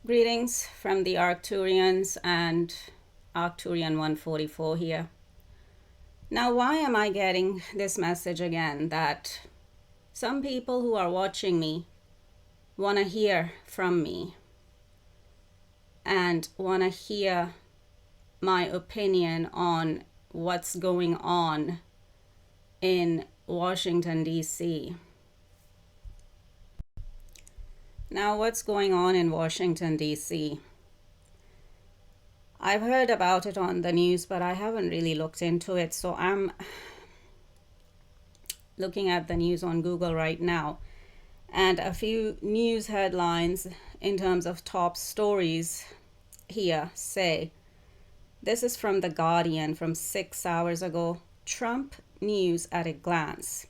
Greetings from the Arcturians and Arcturian 144 here. Now, why am I getting this message again that some people who are watching me want to hear from me and want to hear my opinion on what's going on in Washington, D.C.? Now, what's going on in Washington, D.C.? I've heard about it on the news, but I haven't really looked into it. So I'm looking at the news on Google right now. And a few news headlines in terms of top stories here say, this is from The Guardian from 6 hours ago. Trump news at a glance.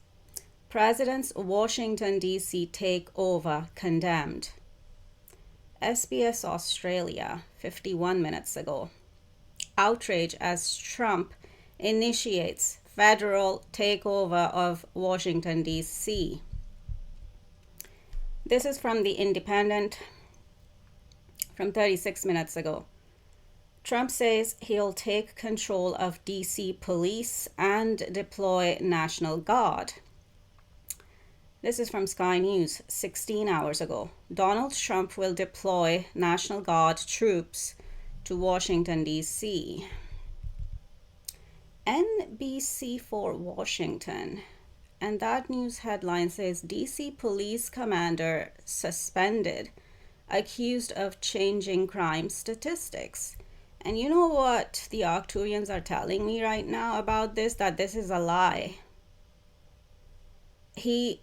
President's Washington, D.C. takeover condemned. SBS Australia, 51 minutes ago. Outrage as Trump initiates federal takeover of Washington, D.C. This is from The Independent from 36 minutes ago. Trump says he'll take control of D.C. police and deploy National Guard. This is from Sky News 16 hours ago. Donald Trump will deploy National Guard troops to Washington, D.C. NBC for Washington. And that news headline says D.C. police commander suspended, accused of changing crime statistics. And you know what the Arcturians are telling me right now about this? That this is a lie. He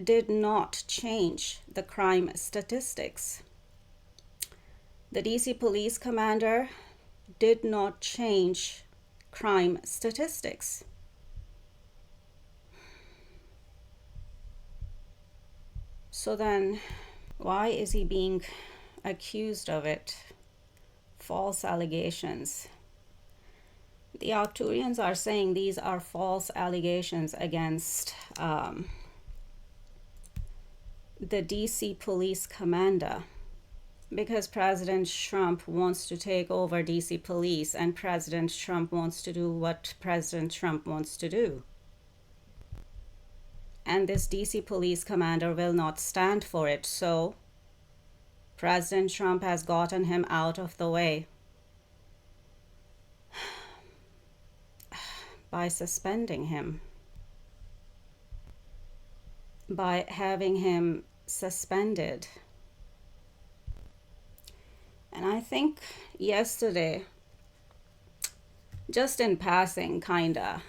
did not change the crime statistics. The DC police commander did not change crime statistics. So then, why is he being accused of it? False allegations. The Arcturians are saying these are false allegations against the DC police commander, because President Trump wants to take over DC police and President Trump wants to do what President Trump wants to do. And this DC police commander will not stand for it. So President Trump has gotten him out of the way by suspending him, by having him suspended. And I think yesterday, just in passing, kinda,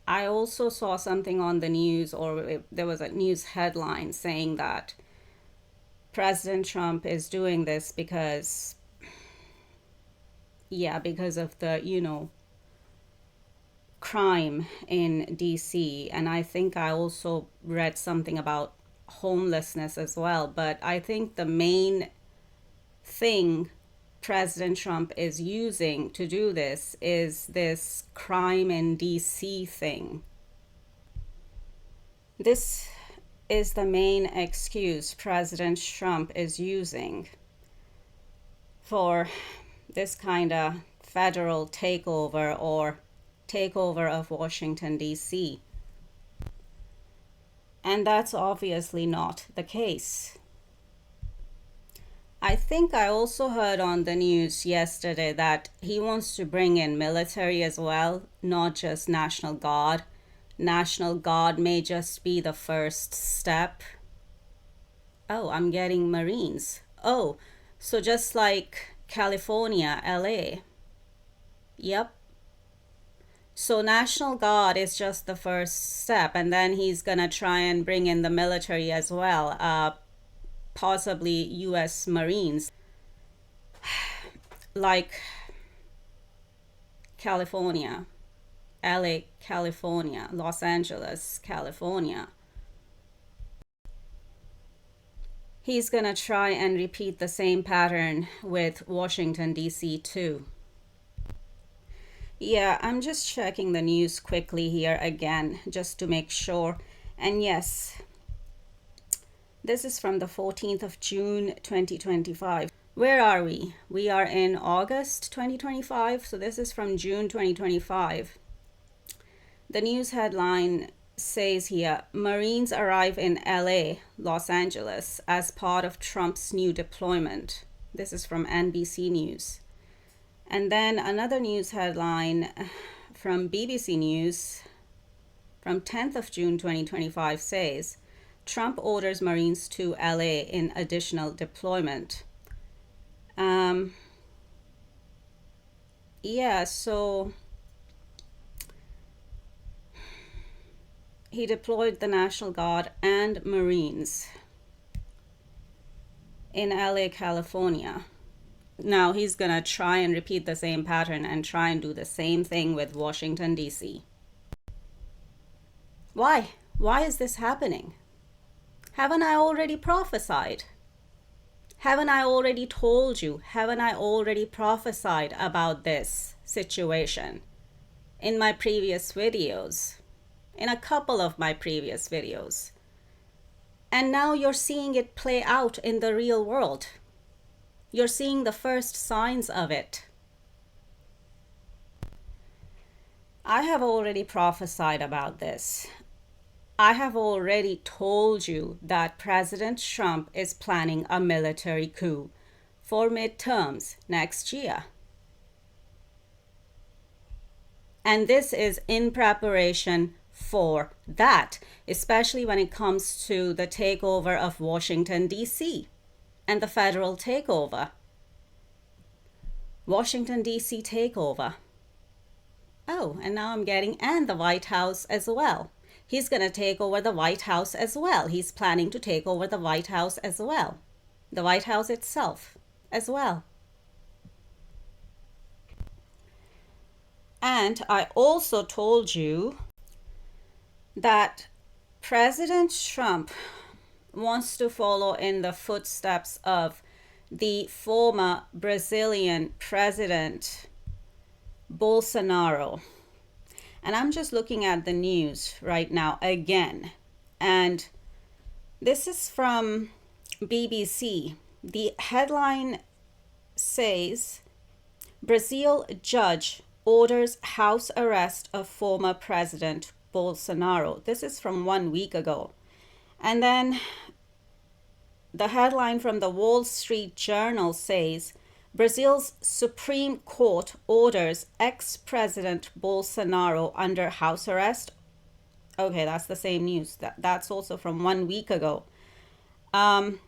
I also saw something on the news, or there was a news headline saying that President Trump is doing this because of the, crime in DC. And I think I also read something about homelessness as well. But I think the main thing President Trump is using to do this is this crime in DC thing. This is the main excuse President Trump is using for this kind of federal takeover or takeover of Washington, D.C. And that's obviously not the case. I think I also heard on the news yesterday that he wants to bring in military as well, not just National Guard. National Guard may just be the first step. Oh, I'm getting Marines. Oh, so just like California, LA. Yep. So National Guard is just the first step, and then he's gonna try and bring in the military as well, possibly U.S. Marines, like California, LA, California, Los Angeles, California. He's gonna try and repeat the same pattern with Washington, D.C. too. Yeah, I'm just checking the news quickly here again, just to make sure. And yes, this is from the 14th of June, 2025. Where are we? We are in August 2025, so this is from June 2025. The news headline says here, Marines arrive in LA, Los Angeles, as part of Trump's new deployment. This is from NBC News. And then another news headline from BBC News from 10th of June 2025 says, Trump orders Marines to LA in additional deployment. So he deployed the National Guard and Marines in LA, California. Now he's gonna try and repeat the same pattern and try and do the same thing with Washington, D.C. Why? Why is this happening? Haven't I already prophesied? Haven't I already told you? Haven't I already prophesied about this situation in my previous videos? In a couple of my previous videos. And now you're seeing it play out in the real world. You're seeing the first signs of it. I have already prophesied about this. I have already told you that President Trump is planning a military coup for midterms next year. And this is in preparation for that, especially when it comes to the takeover of Washington, D.C. and the federal takeover. Washington, D.C. takeover. Oh, and now I'm getting, and the White House as well. He's going to take over the White House as well. He's planning to take over the White House as well. The White House itself as well. And I also told you that President Trump wants to follow in the footsteps of the former Brazilian president, Bolsonaro. And I'm just looking at the news right now again. And this is from BBC. The headline says, Brazil judge orders house arrest of former president Bolsonaro. This is from 1 week ago. And then the headline from the Wall Street Journal says, Brazil's Supreme Court orders ex-president Bolsonaro under house arrest. Okay, that's the same news. That's also from 1 week ago. And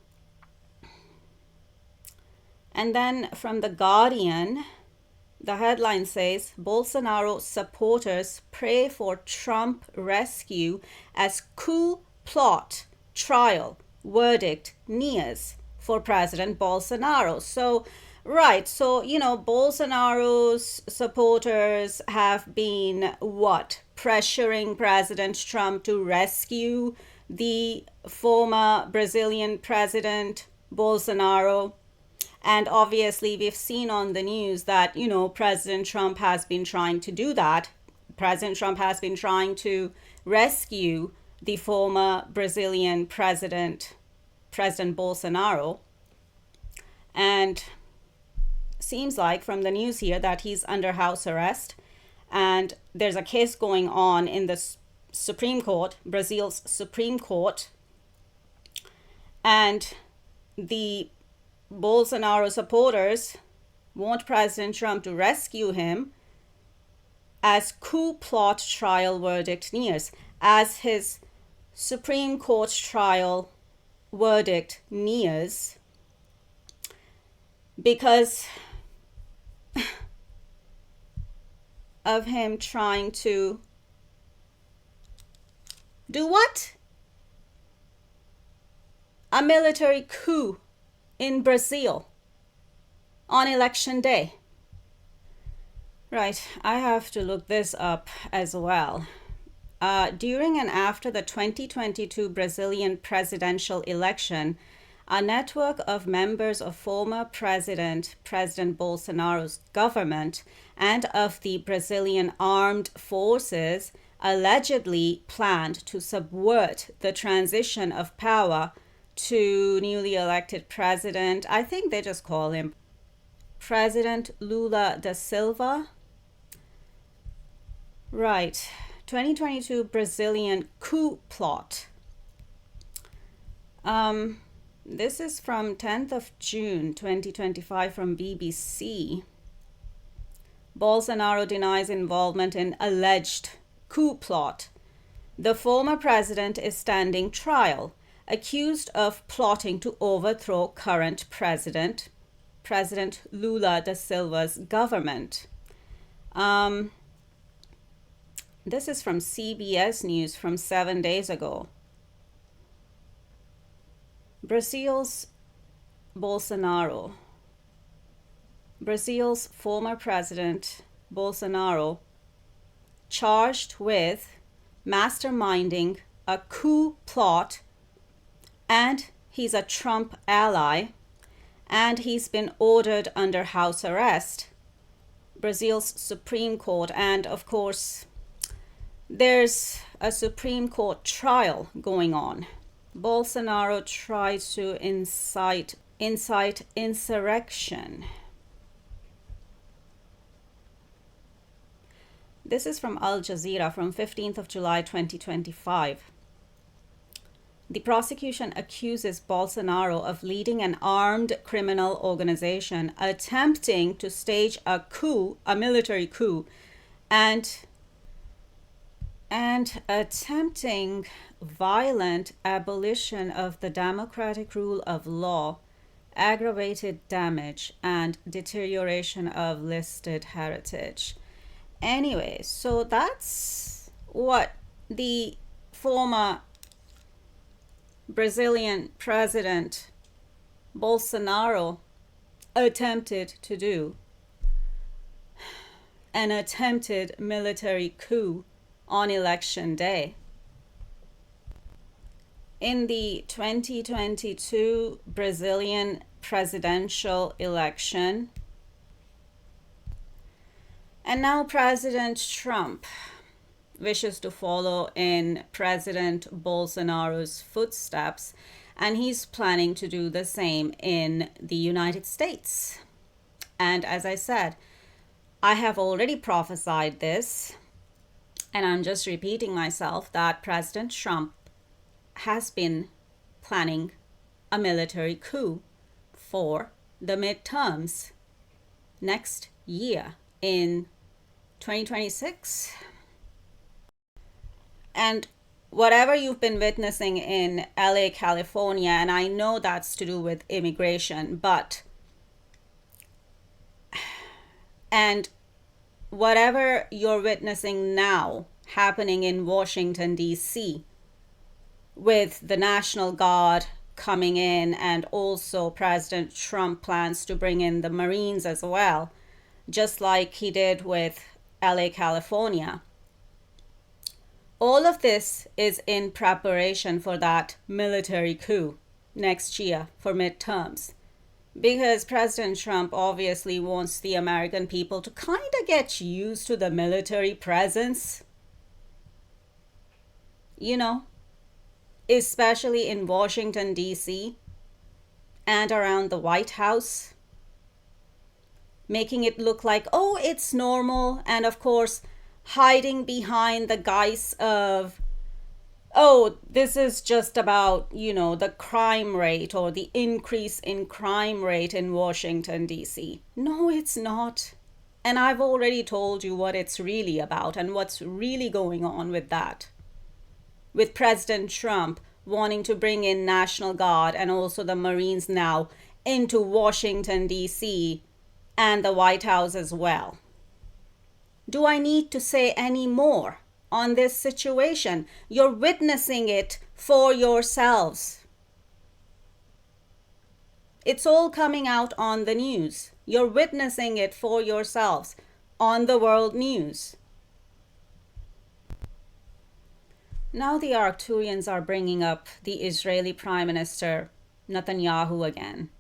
then from The Guardian, the headline says, Bolsonaro supporters pray for Trump rescue as coup plot trial verdict nears for President Bolsonaro. So Bolsonaro's supporters have been pressuring President Trump to rescue the former Brazilian president Bolsonaro. And obviously we've seen on the news that, President Trump has been trying to do that. President Trump has been trying to rescue the former Brazilian President Bolsonaro. And seems like from the news here that he's under house arrest, and there's a case going on in the Supreme Court, Brazil's Supreme Court, and the Bolsonaro supporters want President Trump to rescue him as coup plot trial verdict nears, as his Supreme Court trial verdict nears, because of him trying to do what? A military coup in Brazil on election day. Right, I have to look this up as well. During and after the 2022 Brazilian presidential election, a network of members of former President Bolsonaro's government and of the Brazilian armed forces allegedly planned to subvert the transition of power to newly elected president. I think they just call him President Lula da Silva. Right. 2022 Brazilian coup plot. This is from 10th of June 2025 from BBC. Bolsonaro denies involvement in alleged coup plot. The former president is standing trial, accused of plotting to overthrow current President Lula da Silva's government. This is from CBS News from 7 days ago. Brazil's former president Bolsonaro, charged with masterminding a coup plot, and he's a Trump ally, and he's been ordered under house arrest. Brazil's Supreme Court, and of course, there's a Supreme Court trial going on. Bolsonaro tried to incite insurrection. This is from Al Jazeera from 15th of July 2025. The prosecution accuses Bolsonaro of leading an armed criminal organization attempting to stage a military coup, and attempting violent abolition of the democratic rule of law, aggravated damage, and deterioration of listed heritage. Anyway, so that's what the former Brazilian president Bolsonaro attempted to do. An attempted military coup on election day. In the 2022 Brazilian presidential election, and now President Trump wishes to follow in President Bolsonaro's footsteps, and he's planning to do the same in the United States. And as I said, I have already prophesied this, and I'm just repeating myself, that President Trump has been planning a military coup for the midterms next year in 2026. And whatever you've been witnessing in LA, California, and I know that's to do with immigration, and whatever you're witnessing now happening in Washington, D.C., with the National Guard coming in, and also President Trump plans to bring in the Marines as well, just like he did with LA, California. All of this is in preparation for that military coup next year for midterms, because President Trump obviously wants the American people to kind of get used to the military presence, especially in Washington, D.C. and around the White House, making it look like, oh, it's normal, and of course, hiding behind the guise of, oh, this is just about, the crime rate or the increase in crime rate in Washington, D.C. No, it's not. And I've already told you what it's really about and what's really going on with that. With President Trump wanting to bring in National Guard and also the Marines now into Washington, D.C. and the White House as well. Do I need to say any more on this situation? You're witnessing it for yourselves. It's all coming out on the news. You're witnessing it for yourselves on the world news. Now the Arcturians are bringing up the Israeli Prime Minister Netanyahu again.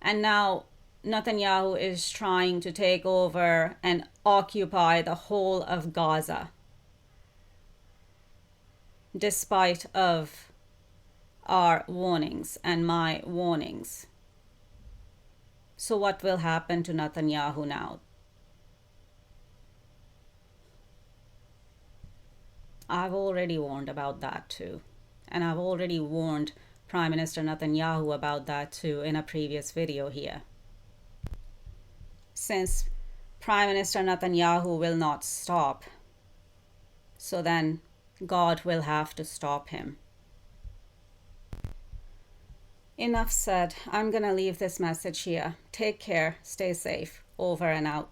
And now Netanyahu is trying to take over and occupy the whole of Gaza. despite of our warnings and my warnings. So what will happen to Netanyahu now? I've already warned about that too. And I've already warned Prime Minister Netanyahu about that too in a previous video here. Since Prime Minister Netanyahu will not stop, so then God will have to stop him. Enough said. I'm gonna leave this message here. Take care, stay safe. Over and out.